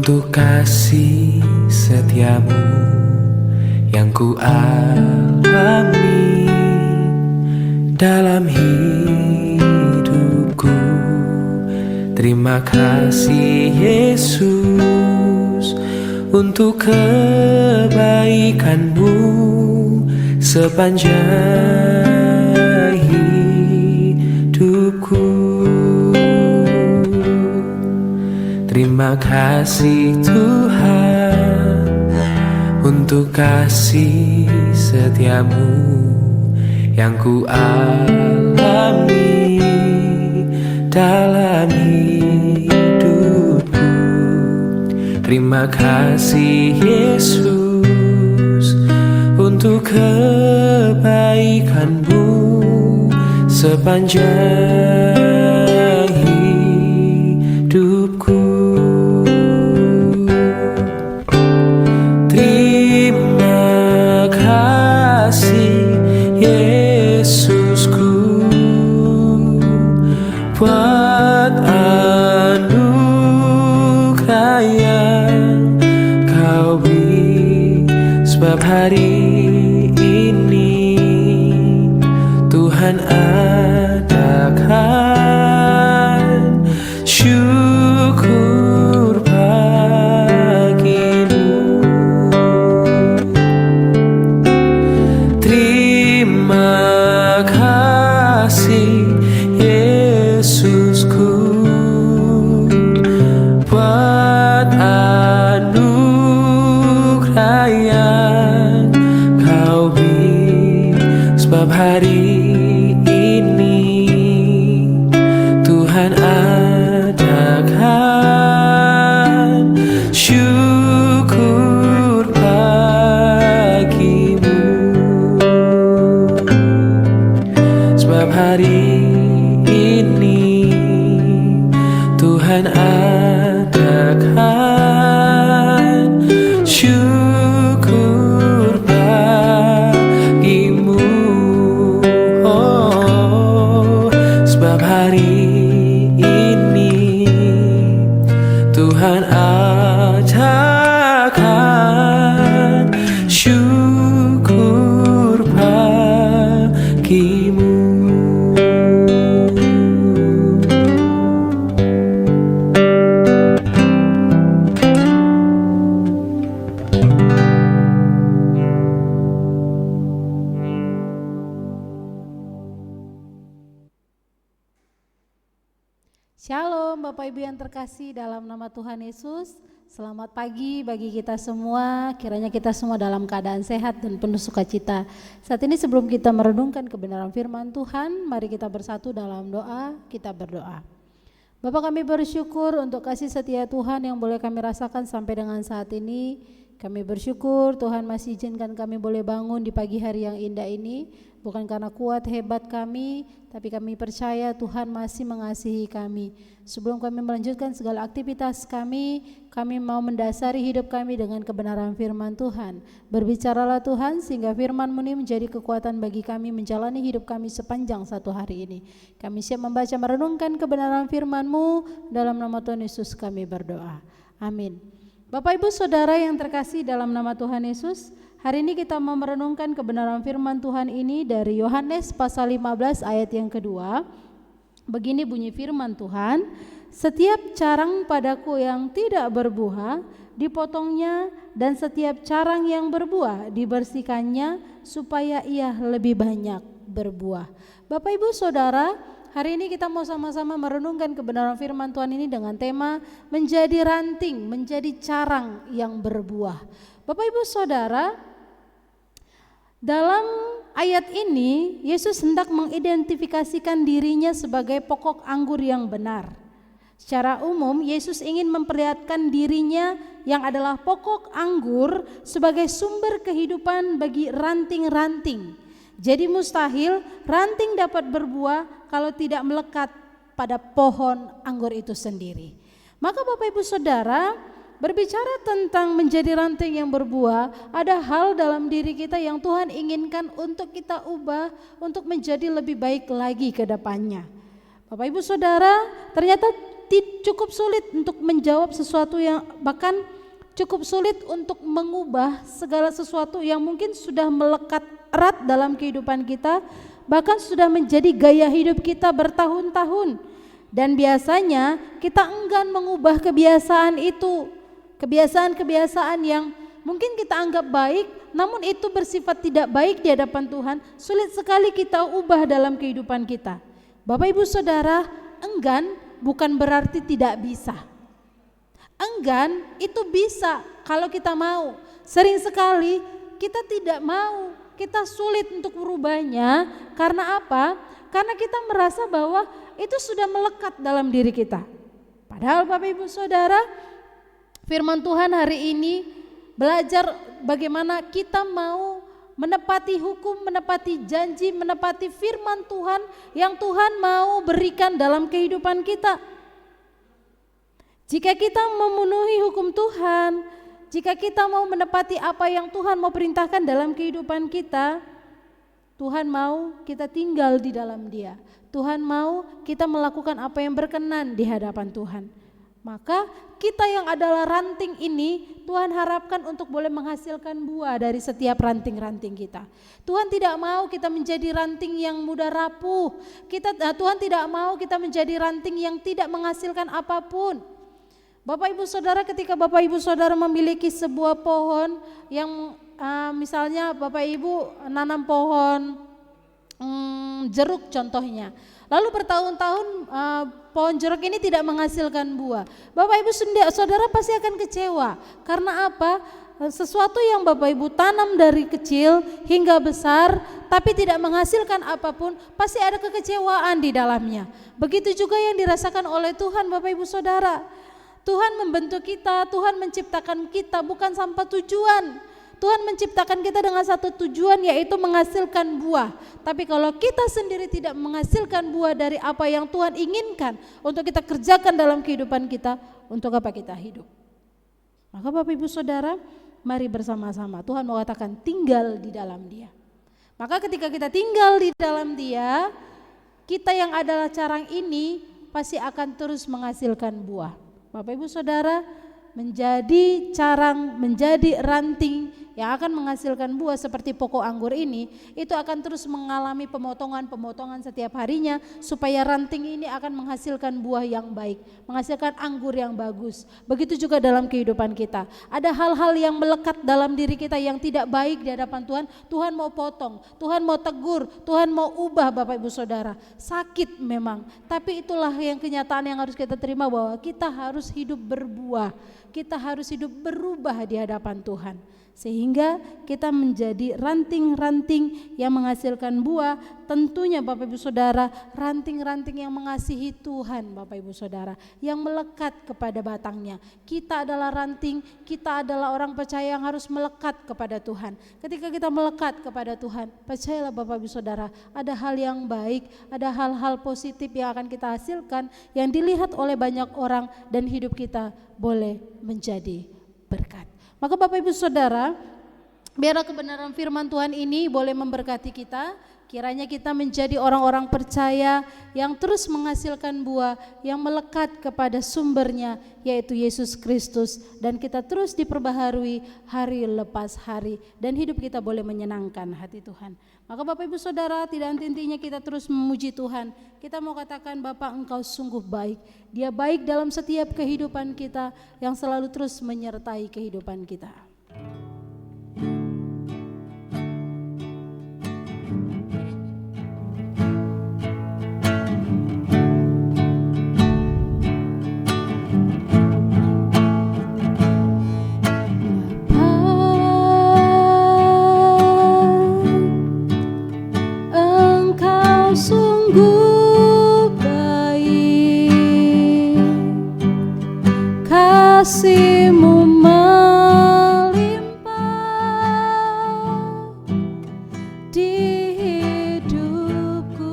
untuk kasih setiamu yang ku alami dalam hidupku. Terima kasih Yesus untuk kebaikanmu sepanjang hidupku. Terima kasih Tuhan untuk kasih setiamu yang ku alami dalam hidupku. Terima kasih Yesus untuk kebaikanmu sepanjang hidupku. Terima kasih Yesusku buat anugerah yang kau beri, sebab hari ini Tuhan adakan syukur bagimu. Terima kasih Yesusku buat anugerah yang kau beri, sebab hari ini Tuhan adakan syukur bagimu, sebab hari ini Tuhan adakan syukur bagimu. Oh, sebab hari ini Tuhan adakan syukur bagimu. Shalom Bapak Ibu yang terkasih dalam nama Tuhan Yesus. Selamat pagi bagi kita semua. Kiranya kita semua dalam keadaan sehat dan penuh sukacita. Saat ini sebelum kita merenungkan kebenaran firman Tuhan, mari kita bersatu dalam doa. Kita berdoa. Bapa, kami bersyukur untuk kasih setia Tuhan yang boleh kami rasakan sampai dengan saat ini. Kami bersyukur Tuhan masih izinkan kami boleh bangun di pagi hari yang indah ini. Bukan karena kuat hebat kami, tapi kami percaya Tuhan masih mengasihi kami. Sebelum kami melanjutkan segala aktivitas kami mau mendasari hidup kami dengan kebenaran firman Tuhan. Berbicaralah Tuhan sehingga firman-Mu ini menjadi kekuatan bagi kami menjalani hidup kami sepanjang satu hari ini. Kami siap membaca merenungkan kebenaran firman-Mu, dalam nama Tuhan Yesus kami berdoa. Amin. Bapak Ibu Saudara yang terkasih dalam nama Tuhan Yesus, hari ini kita mau merenungkan kebenaran firman Tuhan ini dari Yohanes pasal 15 ayat yang kedua. Begini bunyi firman Tuhan, setiap carang padaku yang tidak berbuah dipotongnya, dan setiap carang yang berbuah dibersihkannya supaya ia lebih banyak berbuah. Bapak Ibu Saudara, hari ini kita mau sama-sama merenungkan kebenaran firman Tuhan ini dengan tema menjadi ranting, menjadi carang yang berbuah. Bapak Ibu Saudara, dalam ayat ini Yesus hendak mengidentifikasikan dirinya sebagai pokok anggur yang benar. Secara umum Yesus ingin memperlihatkan dirinya yang adalah pokok anggur sebagai sumber kehidupan bagi ranting-ranting. Jadi mustahil ranting dapat berbuah kalau tidak melekat pada pohon anggur itu sendiri. Maka Bapak Ibu Saudara, berbicara tentang menjadi ranting yang berbuah, ada hal dalam diri kita yang Tuhan inginkan untuk kita ubah, untuk menjadi lebih baik lagi ke depannya. Bapak Ibu Saudara, ternyata cukup sulit untuk menjawab sesuatu yang bahkan cukup sulit untuk mengubah segala sesuatu yang mungkin sudah melekat erat dalam kehidupan kita, bahkan sudah menjadi gaya hidup kita bertahun-tahun. Dan biasanya kita enggan mengubah kebiasaan itu, kebiasaan-kebiasaan yang mungkin kita anggap baik, namun itu bersifat tidak baik di hadapan Tuhan, sulit sekali kita ubah dalam kehidupan kita. Bapak Ibu Saudara, enggan bukan berarti tidak bisa. Enggan itu bisa kalau kita mau. Sering sekali kita tidak mau, kita sulit untuk merubahnya. Karena apa? Karena kita merasa bahwa itu sudah melekat dalam diri kita. Padahal Bapak Ibu Saudara, firman Tuhan hari ini belajar bagaimana kita mau menepati hukum, menepati janji, menepati firman Tuhan yang Tuhan mau berikan dalam kehidupan kita. Jika kita memenuhi hukum Tuhan, jika kita mau menepati apa yang Tuhan mau perintahkan dalam kehidupan kita, Tuhan mau kita tinggal di dalam Dia. Tuhan mau kita melakukan apa yang berkenan di hadapan Tuhan. Maka kita yang adalah ranting ini Tuhan harapkan untuk boleh menghasilkan buah dari setiap ranting-ranting kita. Tuhan tidak mau kita menjadi ranting yang mudah rapuh. Tuhan tidak mau kita menjadi ranting yang tidak menghasilkan apapun. Bapak Ibu Saudara, ketika Bapak Ibu Saudara memiliki sebuah pohon yang misalnya Bapak Ibu nanam pohon jeruk contohnya. Lalu bertahun-tahun pohon jeruk ini tidak menghasilkan buah. Bapak Ibu Saudara pasti akan kecewa. Karena apa? Sesuatu yang Bapak Ibu tanam dari kecil hingga besar tapi tidak menghasilkan apapun, pasti ada kekecewaan di dalamnya. Begitu juga yang dirasakan oleh Tuhan Bapak Ibu Saudara. Tuhan membentuk kita, Tuhan menciptakan kita bukan tanpa tujuan. Tuhan menciptakan kita dengan satu tujuan, yaitu menghasilkan buah. Tapi kalau kita sendiri tidak menghasilkan buah dari apa yang Tuhan inginkan untuk kita kerjakan dalam kehidupan kita, untuk apa kita hidup? Maka Bapak Ibu Saudara, mari bersama-sama Tuhan mau katakan tinggal di dalam Dia. Maka ketika kita tinggal di dalam Dia, kita yang adalah carang ini pasti akan terus menghasilkan buah. Bapak Ibu Saudara, menjadi carang, menjadi ranting yang akan menghasilkan buah seperti pokok anggur ini, itu akan terus mengalami pemotongan-pemotongan setiap harinya supaya ranting ini akan menghasilkan buah yang baik, menghasilkan anggur yang bagus. Begitu juga dalam kehidupan kita. Ada hal-hal yang melekat dalam diri kita yang tidak baik di hadapan Tuhan, Tuhan mau potong, Tuhan mau tegur, Tuhan mau ubah Bapak Ibu Saudara. Sakit memang, tapi itulah yang kenyataan yang harus kita terima, bahwa kita harus hidup berbuah. Kita harus hidup berubah di hadapan Tuhan, sehingga kita menjadi ranting-ranting yang menghasilkan buah. Tentunya Bapak Ibu Saudara, ranting-ranting yang mengasihi Tuhan Bapak Ibu Saudara, yang melekat kepada batangnya. Kita adalah ranting, kita adalah orang percaya yang harus melekat kepada Tuhan. Ketika kita melekat kepada Tuhan, percayalah Bapak Ibu Saudara, ada hal yang baik, ada hal-hal positif yang akan kita hasilkan, yang dilihat oleh banyak orang, dan hidup kita boleh menjadi berkat. Maka Bapak Ibu Saudara, biarlah kebenaran firman Tuhan ini boleh memberkati kita. Kiranya kita menjadi orang-orang percaya yang terus menghasilkan buah, yang melekat kepada sumbernya, yaitu Yesus Kristus. Dan kita terus diperbaharui hari lepas hari, dan hidup kita boleh menyenangkan hati Tuhan. Maka Bapak Ibu Saudara, tidak henti-hentinya kita terus memuji Tuhan. Kita mau katakan, Bapa, Engkau sungguh baik. Dia baik dalam setiap kehidupan kita, yang selalu terus menyertai kehidupan kita. Kasih-Mu melimpah di hidupku.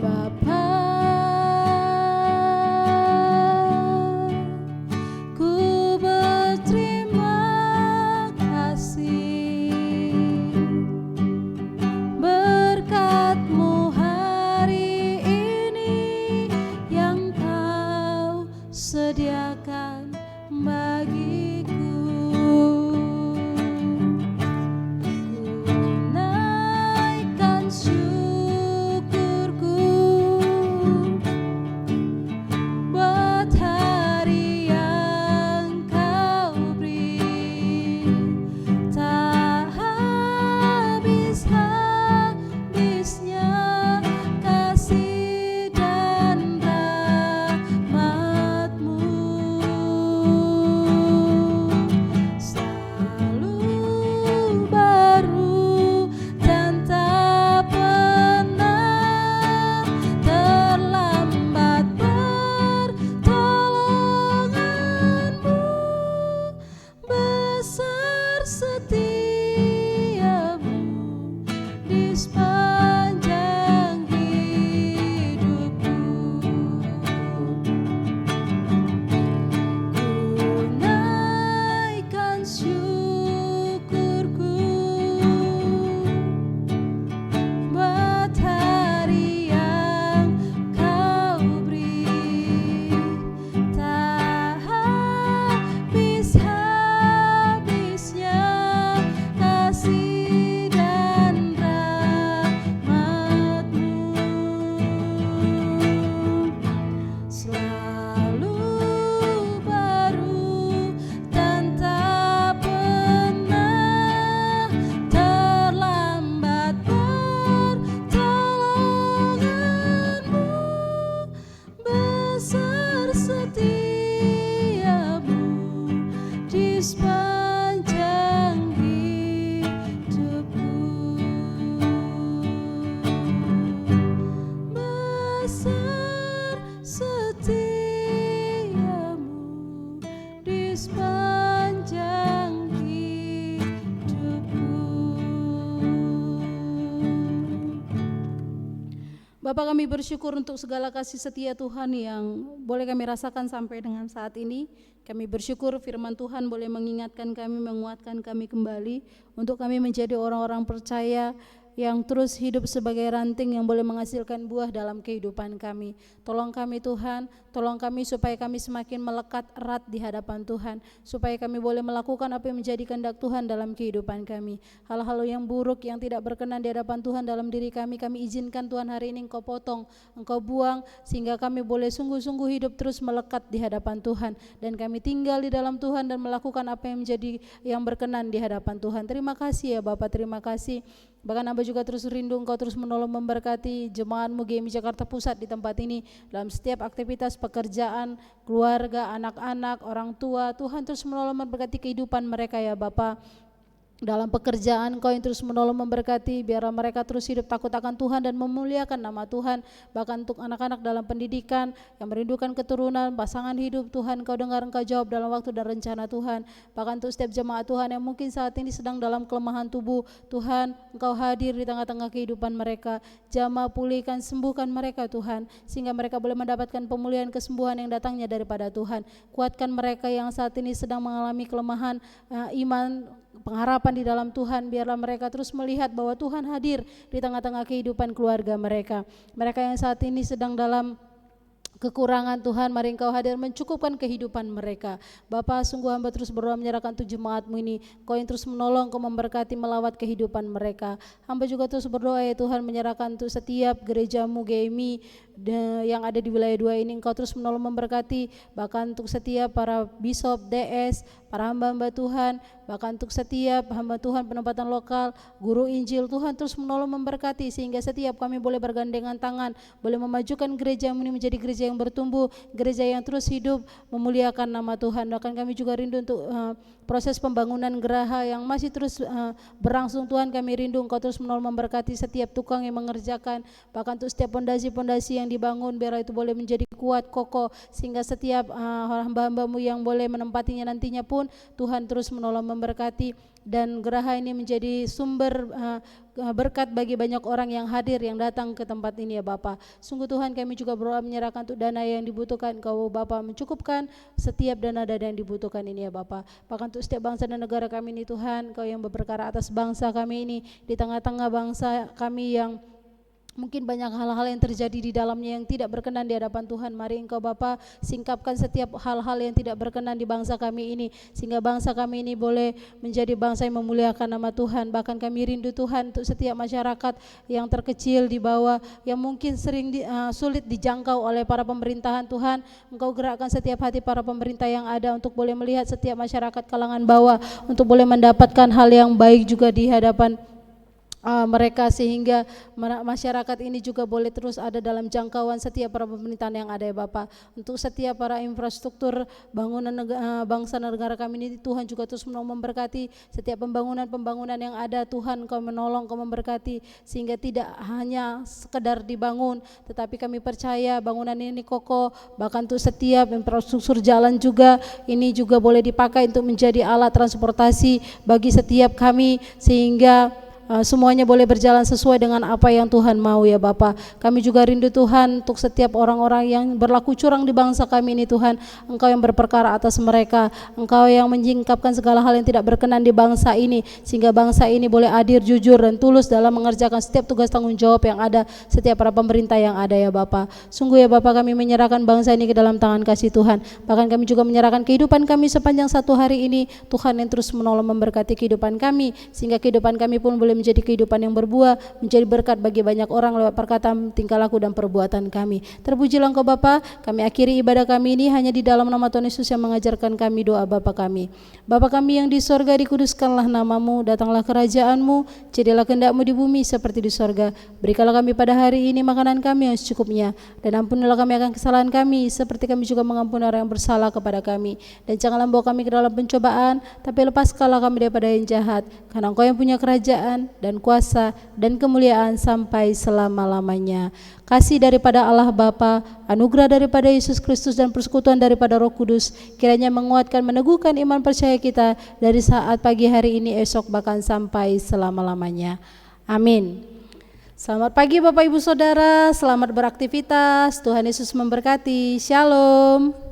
Bapa, ku berterima kasih, berkat-Mu Bapak, kami bersyukur untuk segala kasih setia Tuhan yang boleh kami rasakan sampai dengan saat ini. Kami bersyukur firman Tuhan boleh mengingatkan kami, menguatkan kami kembali untuk kami menjadi orang-orang percaya yang terus hidup sebagai ranting yang boleh menghasilkan buah dalam kehidupan kami. Tolong kami Tuhan, tolong kami supaya kami semakin melekat erat di hadapan Tuhan, supaya kami boleh melakukan apa yang menjadi kehendak Tuhan dalam kehidupan kami. Hal-hal yang buruk yang tidak berkenan di hadapan Tuhan dalam diri kami izinkan Tuhan hari ini Engkau potong, Engkau buang, sehingga kami boleh sungguh-sungguh hidup terus melekat di hadapan Tuhan, dan kami tinggal di dalam Tuhan dan melakukan apa yang menjadi yang berkenan di hadapan Tuhan. Terima kasih ya Bapak, terima kasih. Bahkan hamba juga terus rindu Engkau terus menolong memberkati jemaat-Mu GMI Jakarta Pusat di tempat ini dalam setiap aktivitas pekerjaan, keluarga, anak-anak, orang tua. Tuhan terus menolong memberkati kehidupan mereka ya Bapak. Dalam pekerjaan Engkau yang terus menolong memberkati, biarlah mereka terus hidup takut akan Tuhan dan memuliakan nama Tuhan. Bahkan untuk anak-anak dalam pendidikan yang merindukan keturunan, pasangan hidup, Tuhan Engkau dengar, Engkau jawab dalam waktu dan rencana Tuhan. Bahkan untuk setiap jemaat Tuhan yang mungkin saat ini sedang dalam kelemahan tubuh, Tuhan Engkau hadir di tengah-tengah kehidupan mereka. Jamah, pulihkan, sembuhkan mereka Tuhan, sehingga mereka boleh mendapatkan pemulihan kesembuhan yang datangnya daripada Tuhan. Kuatkan mereka yang saat ini sedang mengalami kelemahan iman, pengharapan di dalam Tuhan. Biarlah mereka terus melihat bahwa Tuhan hadir di tengah-tengah kehidupan keluarga mereka. Mereka yang saat ini sedang dalam kekurangan, Tuhan mari Engkau hadir mencukupkan kehidupan mereka. Bapa, sungguh hamba terus berdoa menyerahkan untuk jemaat-Mu ini, Kau yang terus menolong, Kau memberkati, melawat kehidupan mereka. Hamba juga terus berdoa ya Tuhan, menyerahkan untuk setiap gereja-Mu GMI yang ada di wilayah 2 ini, Engkau terus menolong memberkati, bahkan untuk setiap para bishop, DS, para hamba-hamba Tuhan, bahkan untuk setiap hamba Tuhan penempatan lokal, guru Injil, Tuhan terus menolong memberkati, sehingga setiap kami boleh bergandengan tangan, boleh memajukan gereja-Mu ini menjadi gereja yang bertumbuh, gereja yang terus hidup memuliakan nama Tuhan. Bahkan kami juga rindu untuk proses pembangunan geraha yang masih terus berlangsung. Tuhan kami rindu Engkau terus menolong memberkati setiap tukang yang mengerjakan, bahkan untuk setiap pondasi-pondasi yang dibangun, biar itu boleh menjadi kuat, kokoh, sehingga setiap hamba-hamba-Mu yang boleh menempatinya nantinya pun Tuhan terus menolong memberkati, dan geraha ini menjadi sumber berkat bagi banyak orang yang hadir, yang datang ke tempat ini ya Bapa. Sungguh Tuhan kami juga berdoa menyerahkan untuk dana yang dibutuhkan, Kau Bapa mencukupkan setiap dana-dana yang dibutuhkan ini ya Bapa. Bahkan untuk setiap bangsa dan negara kami ini Tuhan, Kau yang berperkara atas bangsa kami ini, di tengah-tengah bangsa kami yang mungkin banyak hal-hal yang terjadi di dalamnya yang tidak berkenan di hadapan Tuhan. Mari Engkau Bapa singkapkan setiap hal-hal yang tidak berkenan di bangsa kami ini, sehingga bangsa kami ini boleh menjadi bangsa yang memuliakan nama Tuhan. Bahkan kami rindu Tuhan untuk setiap masyarakat yang terkecil di bawah, yang mungkin sering sulit dijangkau oleh para pemerintahan. Tuhan Engkau gerakkan setiap hati para pemerintah yang ada untuk boleh melihat setiap masyarakat kalangan bawah, untuk boleh mendapatkan hal yang baik juga di hadapan mereka, sehingga masyarakat ini juga boleh terus ada dalam jangkauan setiap para pemerintahan yang ada ya Bapak. Untuk setiap para infrastruktur bangunan bangsa dan negara kami ini, Tuhan juga terus menolong memberkati setiap pembangunan yang ada. Tuhan Kau menolong, Kau memberkati, sehingga tidak hanya sekedar dibangun, tetapi kami percaya bangunan ini kokoh. Bahkan untuk setiap infrastruktur jalan juga, ini juga boleh dipakai untuk menjadi alat transportasi bagi setiap kami, sehingga semuanya boleh berjalan sesuai dengan apa yang Tuhan mau ya Bapa. Kami juga rindu Tuhan untuk setiap orang-orang yang berlaku curang di bangsa kami ini Tuhan. Engkau yang berperkara atas mereka, Engkau yang menyingkapkan segala hal yang tidak berkenan di bangsa ini, sehingga bangsa ini boleh adil, jujur, dan tulus dalam mengerjakan setiap tugas tanggung jawab yang ada, setiap para pemerintah yang ada ya Bapa. Sungguh ya Bapa, kami menyerahkan bangsa ini ke dalam tangan kasih Tuhan. Bahkan kami juga menyerahkan kehidupan kami sepanjang satu hari ini, Tuhan yang terus menolong memberkati kehidupan kami, sehingga kehidupan kami pun boleh menjadi kehidupan yang berbuah, menjadi berkat bagi banyak orang lewat perkataan, tingkah laku, dan perbuatan kami. Terpujilah Engkau Bapa. Kami akhiri ibadah kami ini hanya di dalam nama Tuhan Yesus yang mengajarkan kami doa Bapa kami. Bapa kami yang di sorga, dikuduskanlah namamu, datanglah kerajaanmu, jadilah kehendak-Mu di bumi seperti di sorga. Berikanlah kami pada hari ini makanan kami yang secukupnya, dan ampunilah kami akan kesalahan kami, seperti kami juga mengampuni orang yang bersalah kepada kami. Dan janganlah bawa kami ke dalam pencobaan, tapi lepaskanlah kami daripada yang jahat, karena Engkau yang punya kerajaan dan kuasa dan kemuliaan sampai selama-lamanya. Kasih daripada Allah Bapa, anugerah daripada Yesus Kristus, dan persekutuan daripada Roh Kudus kiranya menguatkan, meneguhkan iman percaya kita dari saat pagi hari ini, esok, bahkan sampai selama-lamanya. Amin. Selamat pagi Bapak Ibu Saudara, selamat beraktivitas, Tuhan Yesus memberkati, Shalom.